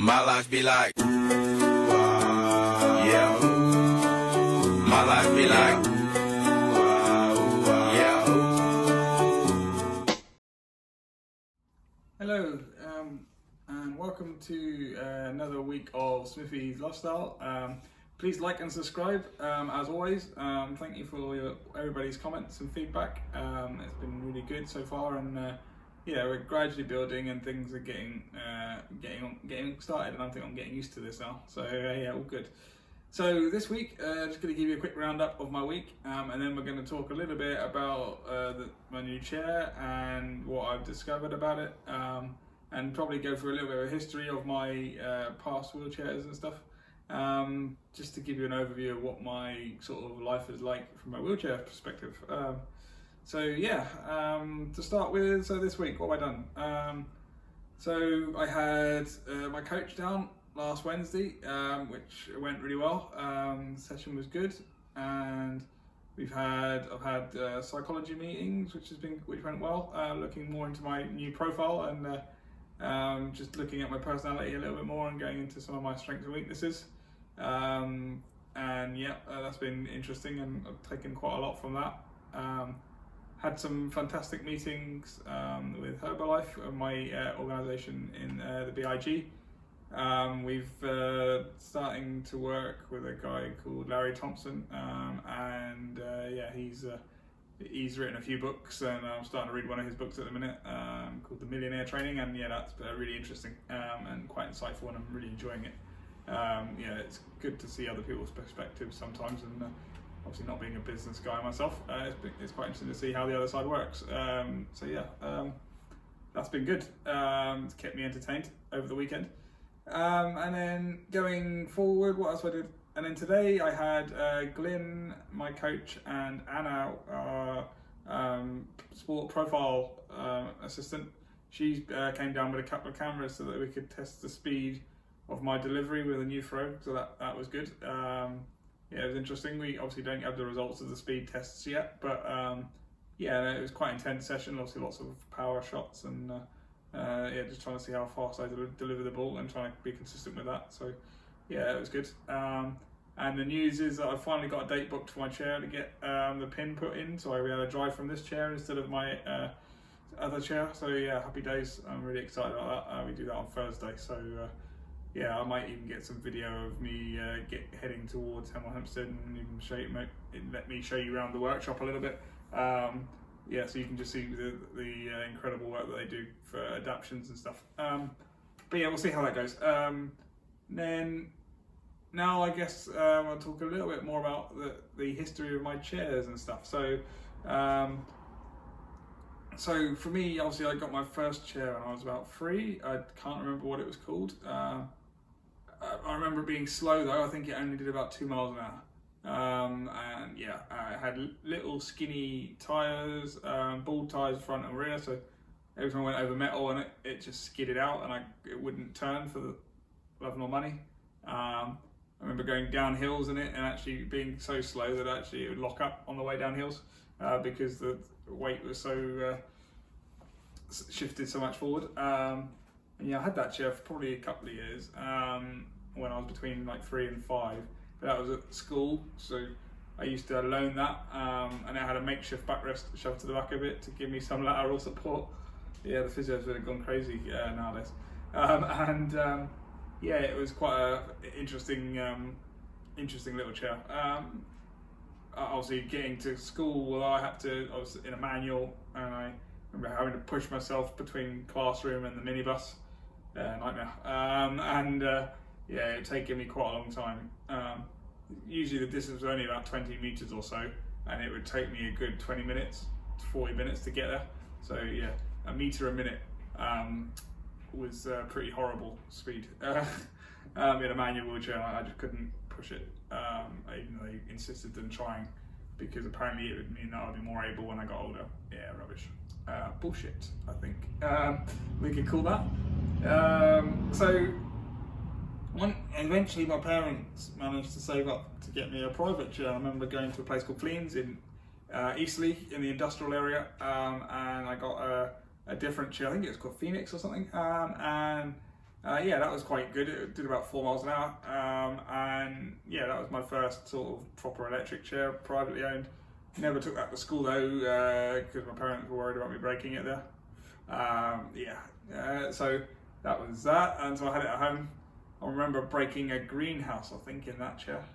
My life be like, yeah. My life be like, yeah. Hello, and welcome to another week of Smithy's Lifestyle. Please like and subscribe, as always. Thank you for everybody's comments and feedback. It's been really good so far, and yeah, we're gradually building and things are getting started, and I think I'm getting used to this now. So yeah, all good. So this week, just going to give you a quick roundup of my week, and then we're going to talk a little bit about my new chair and what I've discovered about it, and probably go through a little bit of a history of my past wheelchairs and stuff, just to give you an overview of what my sort of life is like from a wheelchair perspective. So yeah, to start with, so this week, what have I done? So I had my coach down last Wednesday, which went really well. The session was good, and I've had psychology meetings, which went well. Looking more into my new profile and just looking at my personality a little bit more and going into some of my strengths and weaknesses. And yeah, that's been interesting, and I've taken quite a lot from that. Had some fantastic meetings with Herbalife, my organisation in the BIG. We've starting to work with a guy called Larry Thompson, and yeah, he's written a few books, and I'm starting to read one of his books at the minute, called The Millionaire Training, and yeah, that's really interesting and quite insightful, and I'm really enjoying it. Yeah, it's good to see other people's perspectives sometimes, and obviously not being a business guy myself, it's quite interesting to see how the other side works. So yeah, that's been good. It's kept me entertained over the weekend. And then going forward, what else I did? And then today I had Glyn, my coach, and Anna, our sport profile assistant. She came down with a couple of cameras so that we could test the speed of my delivery with a new throw. So that was good. Yeah, it was interesting. We obviously don't have the results of the speed tests yet, but yeah, it was quite an intense session. Obviously, lots of power shots, and yeah, just trying to see how fast I deliver the ball and trying to be consistent with that. So yeah, it was good. And the news is that I finally got a date booked for my chair to get the pin put in, so we had a drive from this chair instead of my other chair. So yeah, happy days. I'm really excited about that. We do that on Thursday, so yeah, I might even get some video of me heading towards Hemel Hempstead, and even let me show you around the workshop a little bit. Yeah, so you can just see the incredible work that they do for adaptions and stuff. But yeah, we'll see how that goes. Then now I guess I'll talk a little bit more about the history of my chairs and stuff. So so for me, obviously I got my first chair when I was about 3. I can't remember what it was called. I remember it being slow though. I think it only did about 2 miles an hour. And yeah, I had little skinny tyres, ball tyres front and rear, so every time I went over metal and it just skidded out, and it wouldn't turn for the love nor money. I remember going down hills in it and actually being so slow that actually it would lock up on the way down hills because the weight was so shifted so much forward. And yeah, I had that chair for probably a couple of years when I was between like 3 and 5. But that was at school, so I used to loan that, and it had a makeshift backrest shoved to the back of it to give me some lateral support. Yeah, the physios would have gone crazy nowadays. Yeah, it was quite a interesting little chair. Obviously, getting to school, well, I was in a manual, and I remember having to push myself between classroom and the minibus. Nightmare. Yeah, it had taken me quite a long time. Usually the distance was only about 20 meters or so, and it would take me a good 20 minutes to 40 minutes to get there. So yeah, a meter a minute was pretty horrible speed. In a manual wheelchair, I just couldn't push it, even though they insisted on trying, because apparently it would mean that I'd be more able when I got older. Yeah, rubbish. Bullshit, I think we could call that. Eventually my parents managed to save up to get me a private chair. I remember going to a place called Cleans in Eastleigh in the industrial area, and I got a different chair. I think it was called Phoenix or something, and Yeah, that was quite good. It did about 4 miles an hour, and yeah, that was my first sort of proper electric chair, privately owned. Never took that to school though, because my parents were worried about me breaking it there. So that was that, and so I had it at home. I remember breaking a greenhouse, I think, in that chair,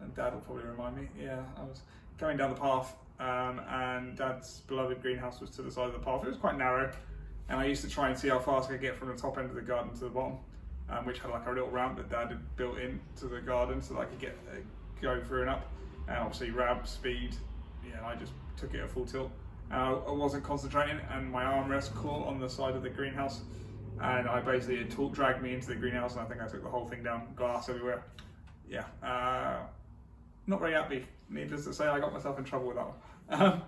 and Dad will probably remind me. Yeah, I was going down the path, and Dad's beloved greenhouse was to the side of the path. It was quite narrow, and I used to try and see how fast I could get from the top end of the garden to the bottom, which had like a little ramp that Dad had built into the garden so that I could go through and up, and obviously ramp speed. Yeah, I just took it at full tilt. I wasn't concentrating, and my armrest caught on the side of the greenhouse, and I basically it dragged me into the greenhouse, and I think I took the whole thing down, glass everywhere. Yeah, not very happy. Needless to say, I got myself in trouble with that one.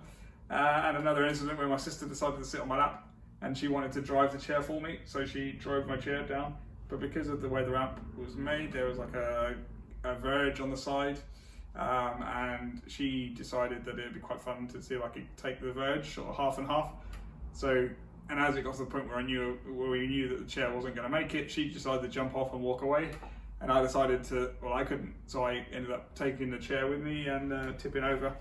And another incident where my sister decided to sit on my lap, and she wanted to drive the chair for me, so she drove my chair down. But because of the way the ramp was made, there was like a verge on the side. And she decided that it'd be quite fun to see if I could take the verge, sort of half and half. So, and as it got to the point where we knew that the chair wasn't going to make it, she decided to jump off and walk away. And I decided I couldn't, so I ended up taking the chair with me and tipping over,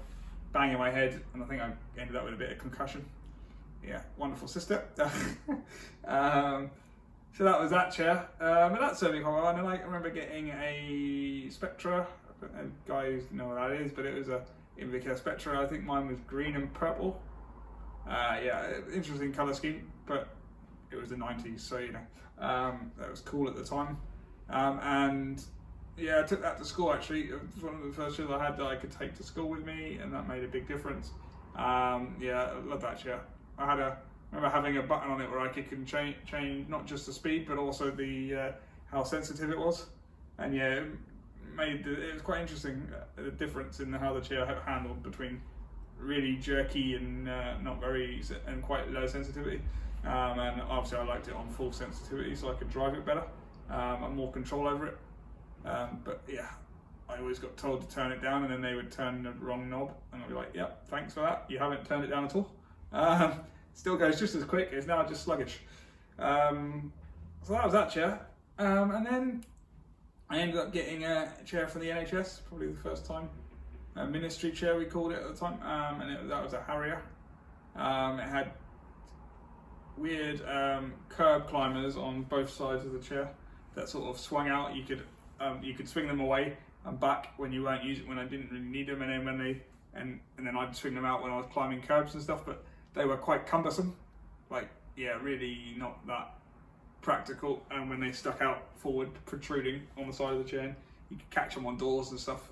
banging my head, and I think I ended up with a bit of concussion. Yeah, wonderful sister. So that was that chair, but that certainly quite well. And then I remember getting a Spectra. I don't know, guys know what that is, but it was a Invicare Spectra. I think mine was green and purple. Yeah, interesting colour scheme, but it was the 90s, so you know, that was cool at the time. And yeah, I took that to school actually. It was one of the first chairs I had that I could take to school with me, and that made a big difference. Yeah, I love that chair. I remember having a button on it where I could change not just the speed, but also the how sensitive it was. And yeah, it was quite interesting, the difference in how the chair handled between really jerky and not very, and quite low sensitivity. And obviously I liked it on full sensitivity so I could drive it better and more control over it. But yeah, I always got told to turn it down, and then they would turn the wrong knob, and I'd be like, yep, thanks for that, you haven't turned it down at all. Still goes just as quick, it's now just sluggish. So that was that chair. And then I ended up getting a chair from the NHS, probably the first time. A ministry chair, we called it at the time, and that was a Harrier. It had weird curb climbers on both sides of the chair that sort of swung out. You could swing them away and back when you weren't using, when I didn't really need them, and then and then I'd swing them out when I was climbing curbs and stuff. But they were quite cumbersome, like yeah, really not that practical. And when they stuck out forward, protruding on the side of the chair, you could catch them on doors and stuff.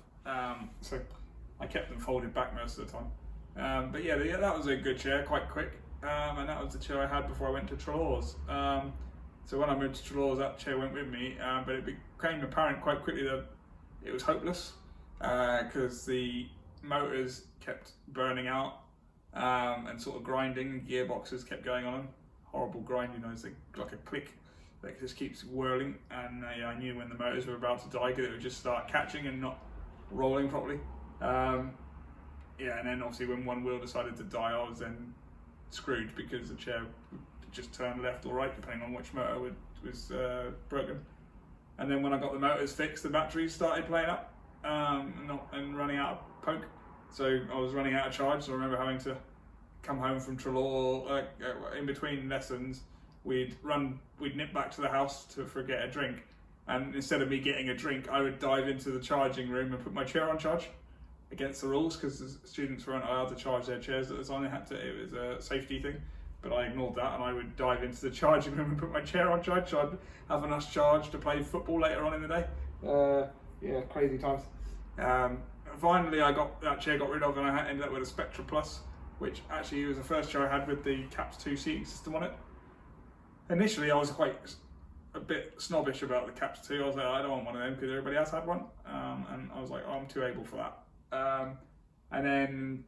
So I kept them folded back most of the time. But yeah, that was a good chair, quite quick. And that was the chair I had before I went to Trelaws. So when I moved to Trelaws, that chair went with me, but it became apparent quite quickly that it was hopeless because the motors kept burning out and sort of grinding. Gearboxes kept going on, horrible grinding noise, like a click that just keeps whirling. And yeah, I knew when the motors were about to die because it would just start catching and not rolling properly. Yeah, and then obviously when one wheel decided to die, I was then screwed because the chair would just turn left or right depending on which motor was broken. And then when I got the motors fixed, the batteries started playing up and running out of poke. So I was running out of charge. So I remember having to come home from Trelaw in between lessons. We'd nip back to the house for get a drink, and instead of me getting a drink, I would dive into the charging room and put my chair on charge, against the rules because the students weren't allowed to charge their chairs at the time. They had to. It was a safety thing. But I ignored that, and I would dive into the charging room and put my chair on charge so I'd have enough charge to play football later on in the day. Yeah, crazy times. Finally, that chair got rid of, and I ended up with a Spectra Plus, which actually was the first chair I had with the Caps 2 seating system on it. Initially, I was a bit snobbish about the Caps 2. I was like, I don't want one of them because everybody else had one, and I was like, I'm too able for that. And then,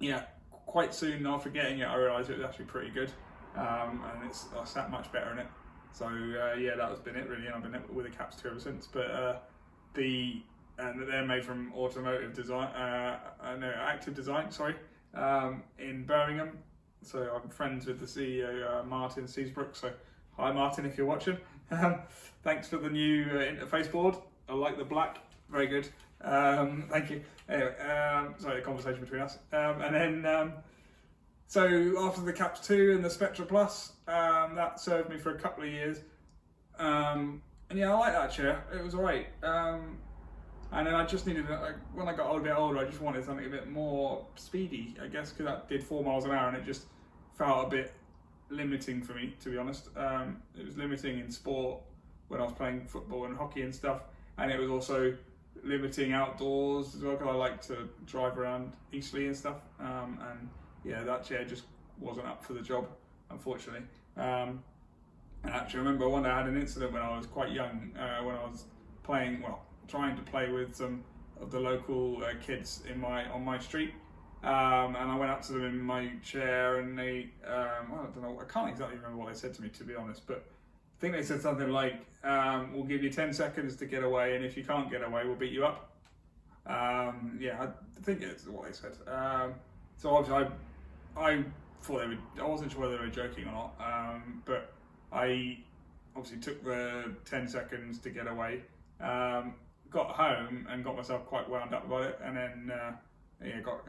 yeah. Quite soon after getting it, I realised it was actually pretty good, and I sat much better in it. So yeah, that has been it really, and I've been with the Caps 2 ever since. But they're made from automotive design, Active Design, sorry, in Birmingham. So I'm friends with the CEO, Martin Seasbrook. So hi Martin, if you're watching. Thanks for the new interface board. I like the black. Very good. Thank you. Anyway, sorry, a conversation between us. And then, so after the Caps 2 and the Spectra Plus, that served me for a couple of years. And yeah, I like that chair. It was alright. And then I just needed, when I got a bit older, I just wanted something a bit more speedy, I guess, because that did 4 miles an hour and it just felt a bit limiting for me, to be honest. It was limiting in sport when I was playing football and hockey and stuff, and it was also limiting outdoors as well, because I like to drive around Eastleigh and stuff. And yeah, that chair just wasn't up for the job, unfortunately. And actually, I remember one day I had an incident when I was quite young, when I was playing, trying to play with some of the local kids on my street, and I went up to them in my chair, and they, I don't know, I can't exactly remember what they said to me, to be honest, but I think they said something like, "We'll give you 10 seconds to get away, and if you can't get away, we'll beat you up." Yeah, I think it's what they said. So obviously, I thought they were. I wasn't sure whether they were joking or not, but I obviously took the 10 seconds to get away. Got home and got myself quite wound up about it, and then got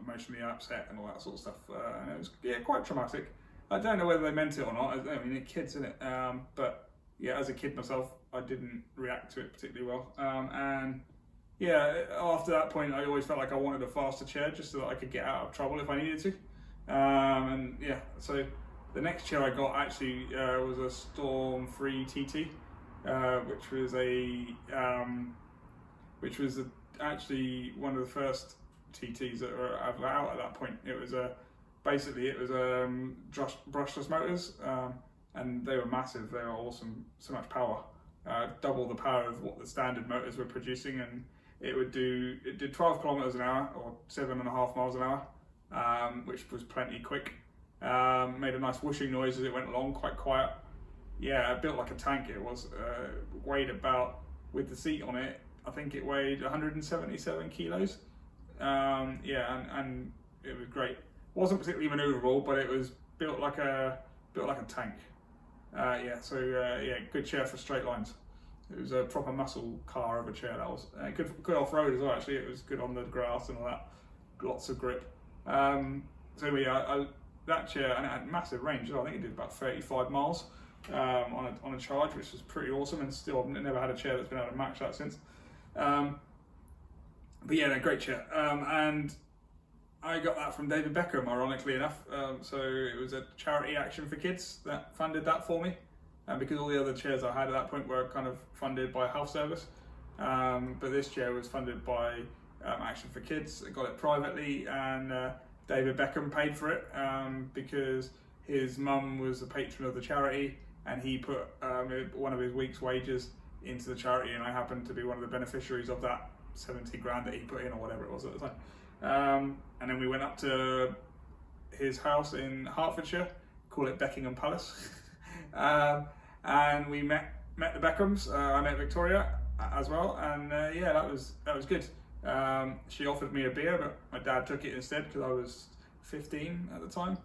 emotionally upset and all that sort of stuff, and it was quite traumatic. I don't know whether they meant it or not. I mean, they're kids, isn't it? But yeah, as a kid myself, I didn't react to it particularly well. And yeah, after that point, I always felt like I wanted a faster chair just so that I could get out of trouble if I needed to. And yeah, so the next chair I got actually was a Storm 3 TT. Which was actually one of the first TTs that were out at that point. It was brushless motors, and they were massive. They were awesome, so much power, double the power of what the standard motors were producing, and it did 12 kilometers an hour or 7.5 miles an hour, which was plenty quick. Made a nice whooshing noise as it went along, quite quiet. Yeah, it built like a tank. It was weighed about, with the seat on it, I think it weighed 177 kilos. Yeah, and it was great. Wasn't particularly manoeuvrable, but it was built like a tank. Yeah, so yeah, good chair for straight lines. It was a proper muscle car of a chair. That was good off road as well. Actually, it was good on the grass and all that. Lots of grip. So yeah, that chair, and it had massive range. I think it did about 35 miles. On a charge, which was pretty awesome, and still I've never had a chair that's been able to match that since. But yeah, a great chair. And I got that from David Beckham, ironically enough. So it was a charity action for kids that funded that for me, because all the other chairs I had at that point were kind of funded by health service. But this chair was funded by Action for Kids. I got it privately, and David Beckham paid for it because his mum was a patron of the charity, and he put one of his week's wages into the charity, and I happened to be one of the beneficiaries of that 70 grand that he put in, or whatever it was at the time. And then we went up to his house in Hertfordshire, call it Beckingham Palace, and we met the Beckhams. I met Victoria as well, and yeah, that was good. She offered me a beer, but my dad took it instead because I was 15 at the time.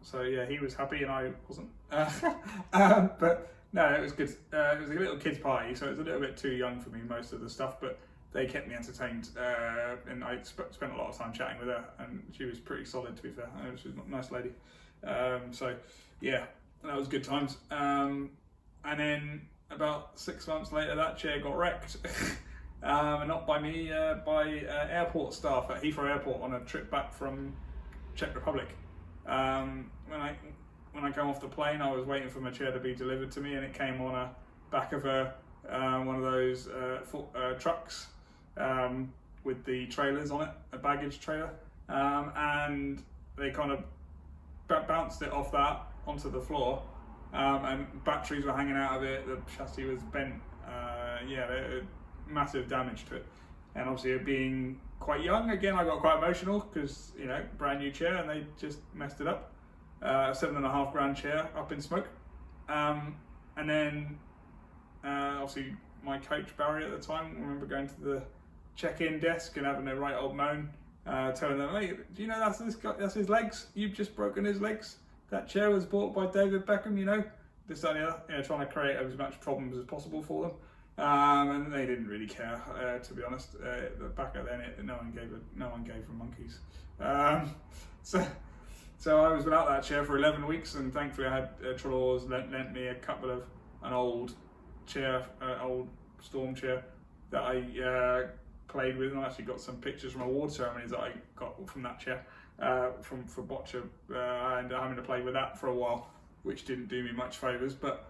So yeah, he was happy and I wasn't. But no, it was good. It was a little kids party, so it was a little bit too young for me, most of the stuff, but they kept me entertained, and I spent a lot of time chatting with her, and she was pretty solid, to be fair. She was a nice lady. So yeah, that was good times. And then about 6 months later, that chair got wrecked. Not by me, by airport staff at Heathrow Airport on a trip back from Czech Republic. When I came off the plane, I was waiting for my chair to be delivered to me, and it came on a back of one of those trucks with the trailers on it, a baggage trailer, and they kind of bounced it off that onto the floor, and batteries were hanging out of it. The chassis was bent. Massive damage to it, and obviously it being quite young, again, I got quite emotional because, you know, brand new chair and they just messed it up. 7.5 grand chair up in smoke. And then obviously my coach Barry at the time, I remember going to the check-in desk and having a right old moan, telling them, "Hey, do you know that's his legs? You've just broken his legs. That chair was bought by David Beckham, you know. this, that, and the other, trying to create as much problems as possible for them. And they didn't really care, to be honest. Back then, no one gave a monkeys. So I was without that chair for 11 weeks, and thankfully I had Trelaws lent me an old chair, old Storm chair that I played with, and I actually got some pictures from award ceremonies that I got from that chair for boccia. I ended up having to play with that for a while, which didn't do me much favours, but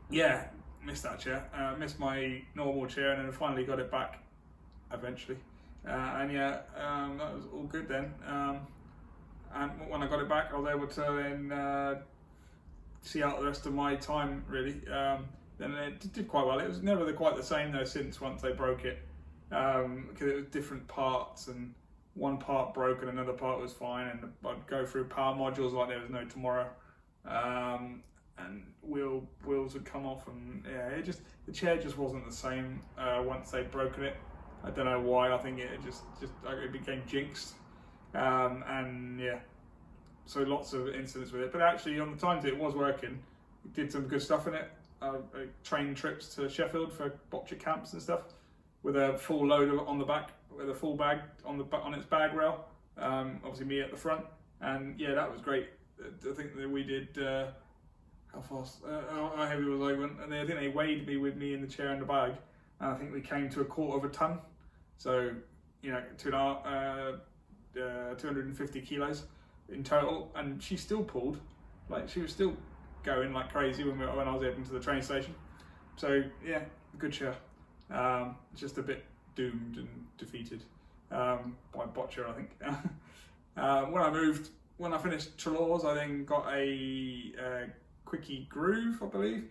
yeah, missed that chair, missed my normal chair, and then finally got it back eventually, and yeah, that was all good then. And when I got it back, I was able to then see out the rest of my time, really. Then it did quite well. It was never quite the same though since once they broke it, because it was different parts, and one part broke and another part was fine, and I'd go through power modules like there was no tomorrow, and wheels would come off, and yeah, the chair just wasn't the same once they'd broken it. I don't know why. I think it it became jinxed. And yeah, so lots of incidents with it, but actually on the times it was working, it did some good stuff in it. Train trips to Sheffield for boccia camps and stuff, with a full load on the back, with a full bag on its bag rail. Obviously me at the front, and yeah, that was great. I think that we did. How fast? How heavy was I? And I think they weighed me with me in the chair and the bag, and I think we came to 1/4 ton. So 250 kilos in total, and she still pulled, like she was still going like crazy when I was heading to the train station. So yeah, good chair. Just a bit doomed and defeated by boccia, I think. When I finished Trelaws, I then got a Quickie Groove, I believe,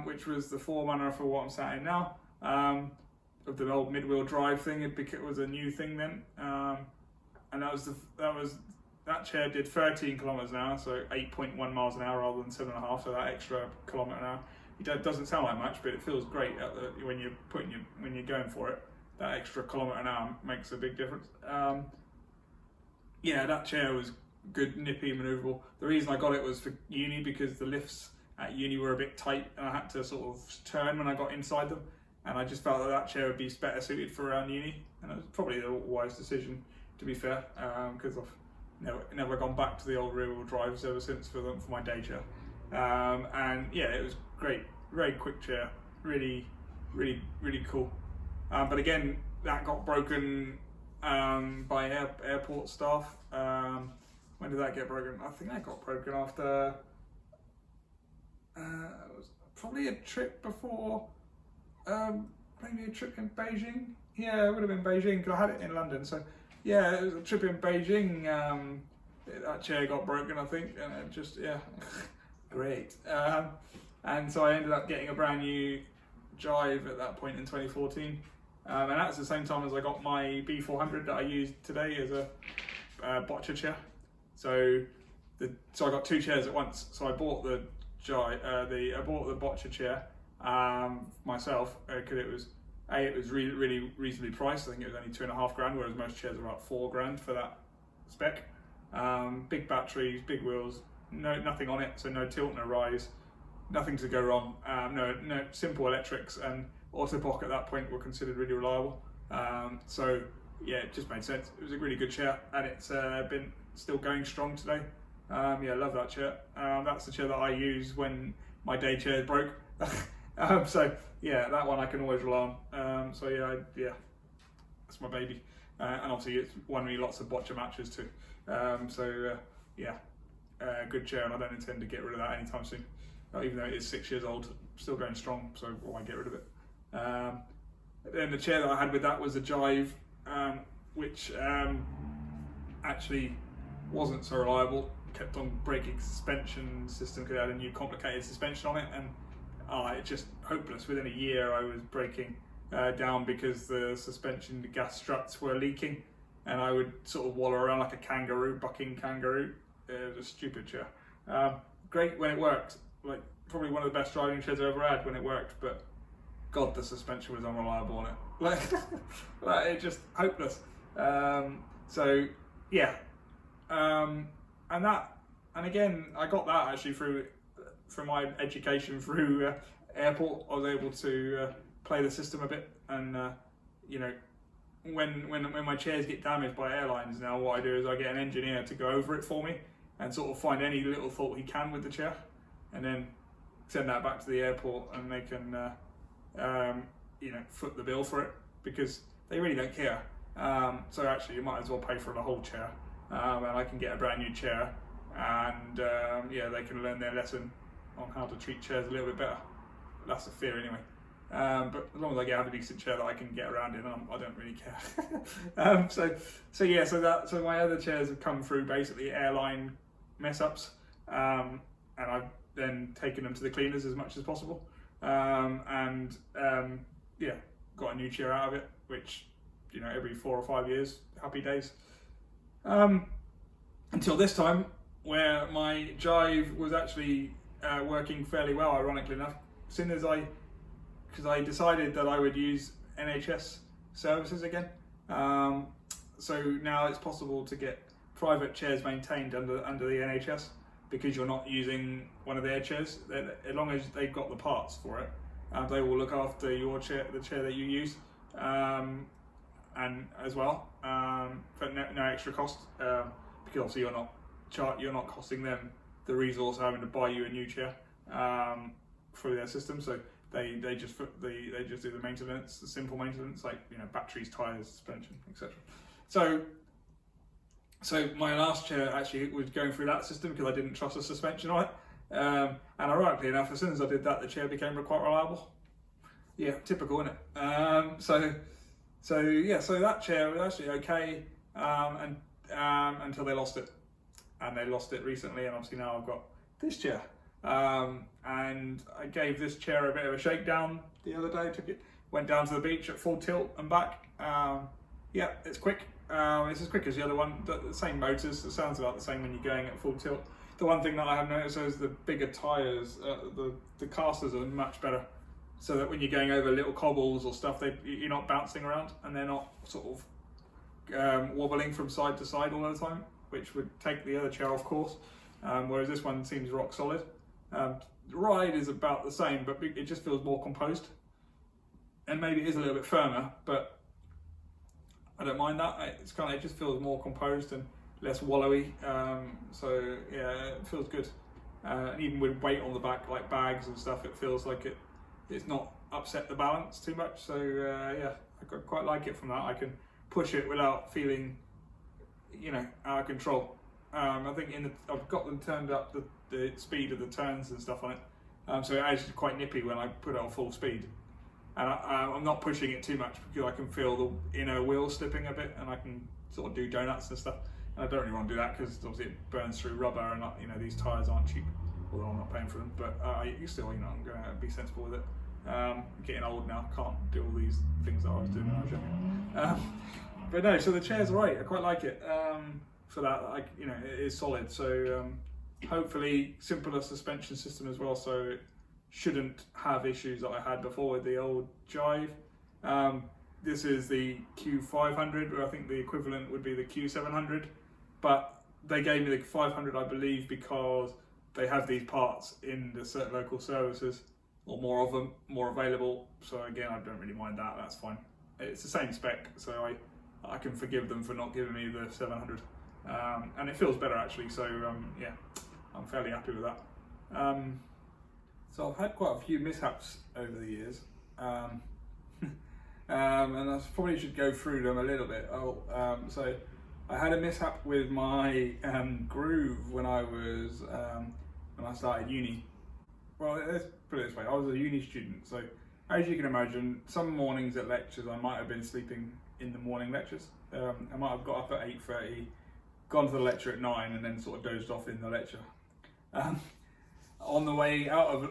which was the forerunner for what I'm sat in now, of the old mid-wheel drive thing. It was a new thing then. And that chair did 13 kilometers an hour, so 8.1 miles an hour rather than 7.5. So that extra kilometer an hour, it doesn't sound like much, but it feels great when you're going for it. That extra kilometer an hour makes a big difference. Yeah, that chair was good, nippy, manoeuvrable. The reason I got it was for uni, because the lifts at uni were a bit tight, and I had to sort of turn when I got inside them. And I just felt that chair would be better suited for around uni, and it was probably the wise decision, to be fair, because I've never gone back to the old rear-wheel drives ever since for my day chair. And yeah, it was great, very quick chair, really, really, really cool. But again, that got broken by airport staff. When did that get broken? I think that got broken after it was probably a trip before. Maybe a trip in Beijing. Yeah, it would have been Beijing, because I had it in London. So yeah, it was a trip in Beijing. That chair got broken, I think, and it just, yeah, great. And so I ended up getting a brand new Jive at that point in 2014. And that's the same time as I got my B400 that I used today as a boccia chair. So I got two chairs at once. So I bought the boccia chair myself, because it was really reasonably priced. I think it was only $2.5 grand, whereas most chairs are about $4 grand for that spec. Big batteries, big wheels, nothing on it, so no tilt, no rise, nothing to go wrong. No simple electrics, and Autopock at that point were considered really reliable. So yeah, it just made sense. It was a really good chair, and it's been still going strong today. Yeah, I love that chair. That's the chair that I use when my day chair broke. So yeah, that one I can always rely on. So yeah, that's my baby. And obviously it's won me lots of boccia matches too. Yeah, good chair, and I don't intend to get rid of that anytime soon. Even though it is 6 years old, still going strong, so why get rid of it? Then the chair that I had with that was a Jive, which actually wasn't so reliable. Kept on breaking suspension system because it had a new complicated suspension on it, and it's just hopeless. Within a year I was breaking down because the suspension, the gas struts were leaking, and I would sort of wallow around like a kangaroo, bucking kangaroo. It was a stupid chair. Great when it worked, like probably one of the best driving chairs I ever had when it worked, but God, the suspension was unreliable on it. Like it just hopeless. So yeah, and again, I got that actually through from my education through airport, I was able to play the system a bit, and you know, when my chairs get damaged by airlines now, what I do is I get an engineer to go over it for me and sort of find any little fault he can with the chair, and then send that back to the airport, and they can you know, foot the bill for it, because they really don't care. So actually you might as well pay for the whole chair, and I can get a brand new chair, and yeah, they can learn their lesson on how to treat chairs a little bit better. That's the fear anyway. But as long as I have a decent chair that I can get around in, I don't really care. So my other chairs have come through basically airline mess ups, and I've then taken them to the cleaners as much as possible, and yeah, got a new chair out of it, which, you know, every 4 or 5 years, happy days. Until this time, where my Jive was actually working fairly well, ironically enough, as soon as because I decided that I would use NHS services again. So now it's possible to get private chairs maintained under the NHS, because you're not using one of their chairs. As long as they've got the parts for it, they will look after your chair, the chair that you use, and as well, for no extra cost, because obviously you're not costing them the resource of having to buy you a new chair through their system. So they just do the maintenance, the simple maintenance, like, you know, batteries, tires, suspension, etc. So my last chair actually was going through that system because I didn't trust the suspension on it, and ironically enough, as soon as I did that, the chair became quite reliable. Yeah, typical, isn't it? So that chair was actually okay, and until they lost it, and they lost it recently, and obviously now I've got this chair. And I gave this chair a bit of a shakedown the other day. Went down to the beach at full tilt and back. Yeah, it's quick. It's as quick as the other one. The same motors. It sounds about the same when you're going at full tilt. The one thing that I have noticed is the bigger tyres. The casters are much better, so that when you're going over little cobbles or stuff, you're not bouncing around, and they're not sort of wobbling from side to side all the time, which would take the other chair off course. Whereas this one seems rock solid. The ride is about the same, but it just feels more composed, and maybe it is a little bit firmer, but I don't mind that. It just feels more composed and less wallowy. So yeah, it feels good. And even with weight on the back, like bags and stuff, it feels like it's not upset the balance too much. So yeah, I quite like it from that. I can push it without feeling, you know, out of control. I think I've got them turned up the speed of the turns and stuff on it, so it actually quite nippy when I put it on full speed, and I'm not pushing it too much because I can feel the inner wheel slipping a bit, and I can sort of do donuts and stuff, and I don't really want to do that because obviously it burns through rubber, and you know, these tyres aren't cheap, although I'm not paying for them, but still, you know, I'm going to be sensible with it. I'm getting old now, can't do all these things that I was doing when I was younger. But no, so the chair's right, I quite like it. For that, you know, it is solid. So hopefully simpler suspension system as well, so it shouldn't have issues that I had before with the old Jive. This is the Q500, or I think the equivalent would be the Q700, but they gave me the 500, I believe, because they have these parts in the certain local services, or more of them, more available. So again, I don't really mind that, that's fine. It's the same spec, so I can forgive them for not giving me the 700. And it feels better actually, so yeah, I'm fairly happy with that. So I've had quite a few mishaps over the years, and I probably should go through them a little bit. So I had a mishap with my groove when I started uni. Well, let's put it this way, I was a uni student, so as you can imagine, some mornings at lectures I might have been sleeping in the morning lectures. I might have got up at 8:30, gone to the lecture at 9, and then sort of dozed off in the lecture. On the way out of it,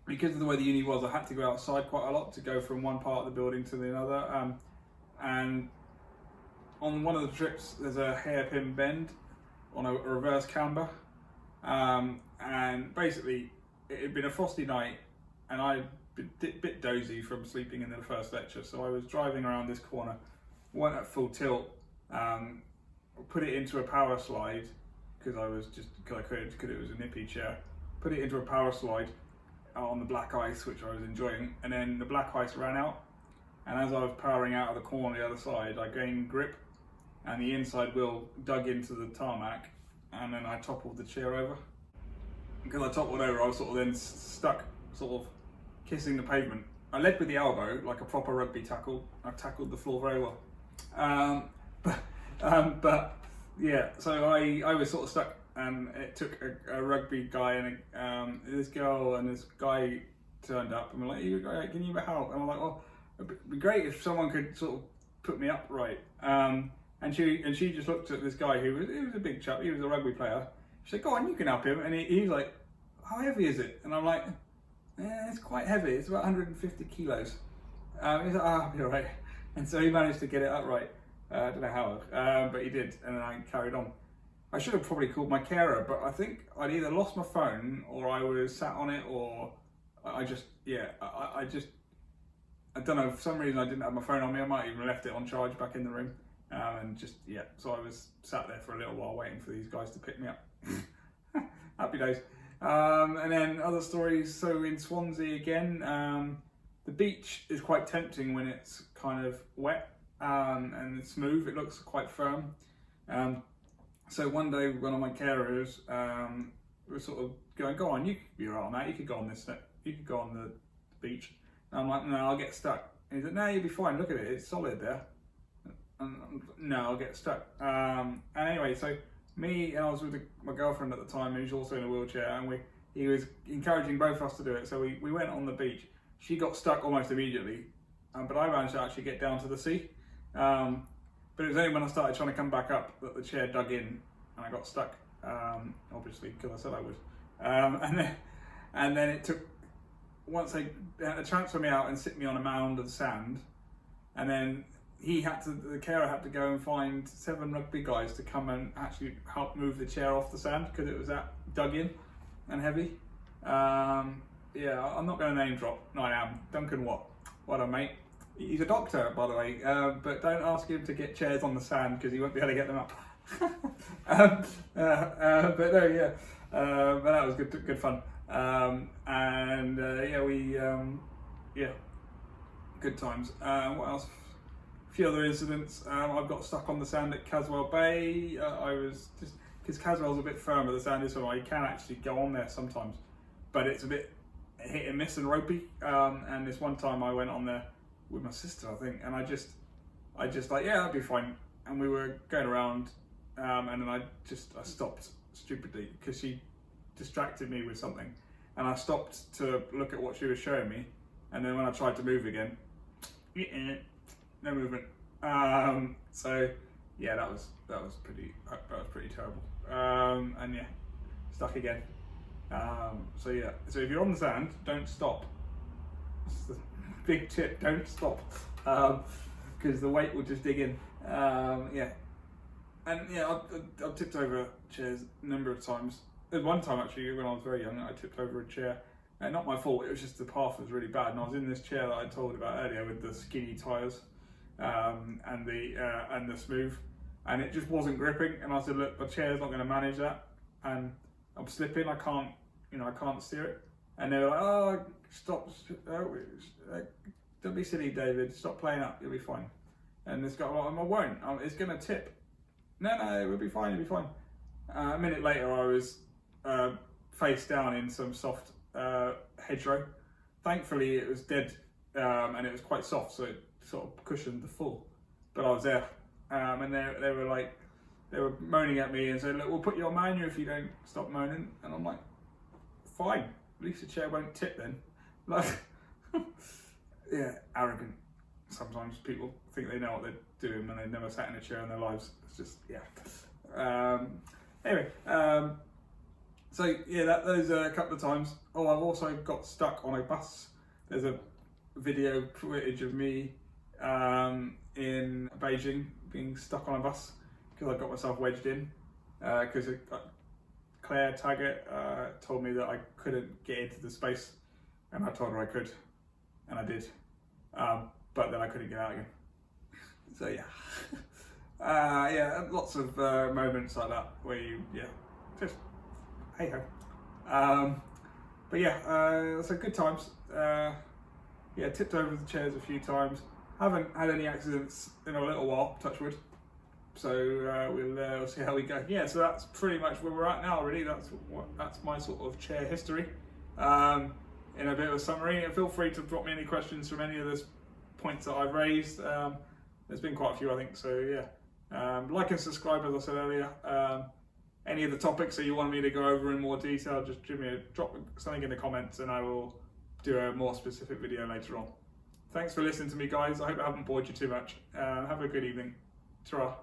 because of the way the uni was, I had to go outside quite a lot to go from one part of the building to the other. And on one of the trips, there's a hairpin bend on a reverse camber. And basically, it had been a frosty night, and I'd been a bit dozy from sleeping in the first lecture. So I was driving around this corner, went at full tilt, put it into a power slide because I could, because it was a nippy chair. put it into a power slide on the black ice, which I was enjoying, and then the black ice ran out, and as I was powering out of the corner on the other side, I gained grip, and the inside wheel dug into the tarmac, and then I toppled the chair over. Because I toppled over, I was sort of then stuck, sort of kissing the pavement. I led with the elbow, like a proper rugby tackle. I tackled the floor very well. But yeah, so I was sort of stuck, and it took a rugby guy and this girl and this guy turned up and were like, can you help? And I'm like, well, it'd be great if someone could sort of put me upright. And she just looked at this guy he was a big chap, he was a rugby player. She said, go on, you can help him. And he was like, how heavy is it? And I'm like, it's quite heavy, it's about 150 kilos. He's like, I'll be all right. And so he managed to get it upright. I don't know how, but he did, and then I carried on. I should have probably called my carer, but I think I'd either lost my phone or I was sat on it, or I don't know, for some reason I didn't have my phone on me. I might even left it on charge back in the room. So I was sat there for a little while waiting for these guys to pick me up. Happy days. And then other stories, so in Swansea again, the beach is quite tempting when it's kind of wet and it's smooth, it looks quite firm. So one day one of my carers was sort of going, go on, you could be alright on that, you could go on this, you could go on the beach. And I'm like, no, I'll get stuck. And he's like, no, you'll be fine, look at it, it's solid there. And no, I'll get stuck. And anyway, so I was with my girlfriend at the time, who's also in a wheelchair, and he was encouraging both of us to do it. So we went on the beach. She got stuck almost immediately, but I managed to actually get down to the sea. But it was only when I started trying to come back up that the chair dug in and I got stuck, obviously, because I said I would. And then it took, once they had to transfer me out and sit me on a mound of sand, and then the carer had to go and find 7 rugby guys to come and actually help move the chair off the sand because it was that dug in and heavy. Yeah, I'm not going to name drop. No, I am. Duncan Watt. What a mate. He's a doctor, by the way, but don't ask him to get chairs on the sand because he won't be able to get them up. But no, yeah, but that was good fun. Yeah, good times. What else? A few other incidents. I've got stuck on the sand at Caswell Bay. I was just, because Caswell's a bit firmer, the sand is so you can actually go on there sometimes, but it's a bit hit and miss and ropey. And this one time I went on there with my sister, I think, and I just like, yeah, that'd be fine. And we were going around, and then I stopped stupidly because she distracted me with something, and I stopped to look at what she was showing me, and then when I tried to move again, no movement. So yeah, that was pretty terrible. And yeah, stuck again. So yeah, so if you're on the sand, don't stop. It's the big tip, don't stop, because the weight will just dig in. Yeah, and yeah, I've tipped over chairs a number of times. There's one time actually when I was very young, I tipped over a chair. Not my fault, it was just the path was really bad, and I was in this chair that I told about earlier with the skinny tyres and the smooth, and it just wasn't gripping. And I said, look, my chair's not going to manage that, and I'm slipping. I can't steer it. And they were like, oh, stop! Don't be silly, David. Stop playing up. You'll be fine. And this guy, well, I won't. It's going to tip. No, it will be fine. It'll be fine. A minute later, I was face down in some soft hedgerow. Thankfully, it was dead, and it was quite soft, so it sort of cushioned the fall. But I was there, and they were moaning at me and said, look, we'll put you on manual if you don't stop moaning. And I'm like, fine. At least the chair won't tip then. Like, yeah, arrogant. Sometimes people think they know what they're doing when they've never sat in a chair in their lives. It's just, yeah. Anyway, so yeah, those are a couple of times. Oh, I've also got stuck on a bus. There's a video footage of me in Beijing being stuck on a bus because I got myself wedged in because Claire Taggart told me that I couldn't get into the space, and I told her I could, and I did, but then I couldn't get out again. So yeah, yeah, lots of moments like that where you, yeah, just hey ho. But yeah, so good times. Yeah, tipped over the chairs a few times. Haven't had any accidents in a little while, touch wood. So we'll see how we go. Yeah, so that's pretty much where we're at now. Really, that's my sort of chair history. In a bit of a summary, and feel free to drop me any questions from any of the points that I've raised. There's been quite a few, I think. So yeah, like and subscribe, as I said earlier. Any of the topics that you want me to go over in more detail, just drop something in the comments, and I will do a more specific video later on. Thanks for listening to me, guys. I hope I haven't bored you too much. Have a good evening. Ta-ra.